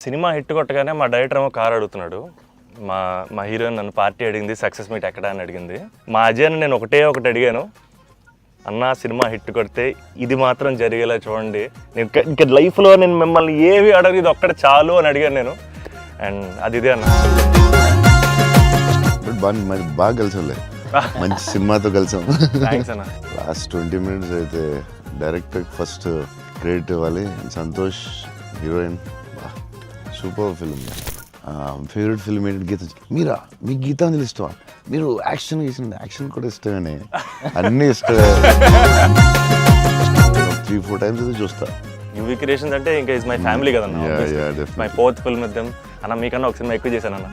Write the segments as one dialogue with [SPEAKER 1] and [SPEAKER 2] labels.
[SPEAKER 1] Cinema hit కొట్టగానే మా director ఏమో కార్ అడుగుతున్నాడు. మా మా హీరోయిన్ నన్ను పార్టీ అడిగింది, సక్సెస్ మీట్ ఎక్కడ అని అడిగింది. మా అజయ్ని నేను ఒకటి అడిగాను, అన్న సినిమా హిట్ కొడితే ఇది మాత్రం జరిగేలా చూడండి, నేను ఇంకా లైఫ్లో నేను మిమ్మల్ని ఏవి అడగదు, ఇది ఒక్కటి చాలు అని అడిగాను నేను. అండ్ అది ఇదే అన్న.
[SPEAKER 2] బాగా కలిసాంలే, మంచి సినిమాతో కలిసాం.
[SPEAKER 1] థ్యాంక్స్ అన్న.
[SPEAKER 2] లాస్ట్ 20 minutes అయితే డైరెక్టర్ ఫస్ట్ క్రెడిట్ ఇవ్వాలి. Santosh heroine, super film. Favourite film ఏంటి? గీత. మీరా? మీకు గీతాంజలి ఇష్టమా? మీరు యాక్షన్ చేసింది, యాక్షన్ కూడా ఇష్టమేనే, అన్నీ ఇష్టమే. 3-4 times అయితే చూస్తా.
[SPEAKER 1] యూవీ క్రియేషన్స్ అంటే ఇంకా ఇస్ మై ఫ్యామిలీ కదన్న. My 4th film with them. అన్న మీకన్నా ఒక సినిమా ఎక్కువ చేశాను అన్న.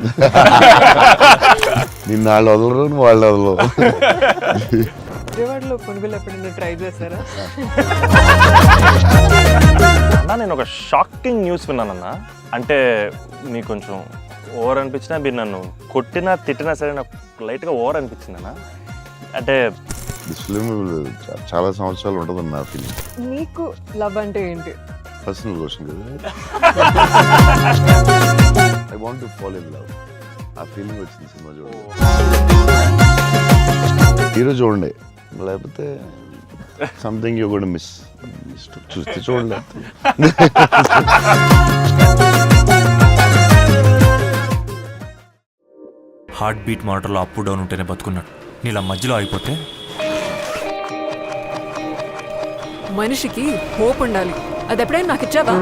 [SPEAKER 2] నిన్న వాళ్ళు వదలరు, వాళ్ళు వదలరు.
[SPEAKER 3] విజయవాడలో కొనుగోలు ఎప్పుడైనా ట్రై చేశారా?
[SPEAKER 1] అన్న నేను ఒక షాకింగ్ న్యూస్ విన్నానన్న. అంటే మీకు కొంచెం ఓవర్ అనిపించినా, మీరు నన్ను కొట్టినా తిట్టినా సరే నాకు లైట్గా ఓవర్ అనిపించింది అన్న. అంటే
[SPEAKER 2] ఫిల్మ్ చాలా సంవత్సరాలు ఉంటుంది నా ఫీలింగ్.
[SPEAKER 3] మీకు లవ్ అంటే ఏంటి?
[SPEAKER 2] పర్సనల్ క్వశ్చన్ కదా. I want to fall in love. ఆ ఫీలింగ్ వచ్చింది సినిమా చూడండి. హీరో చూడండి, లేకపోతే సంథింగ్ యూ గోనా మిస్. చూస్తే చూడండి.
[SPEAKER 4] హార్ట్ బీట్ మానిటర్లో అప్ డౌన్ ఉంటేనే బతుకున్నాడు. నీలా మధ్యలో అయిపోతే
[SPEAKER 3] మనిషికి హోప్ ఉండాలి. అది ఎప్పుడైనా నాకు ఇచ్చావా?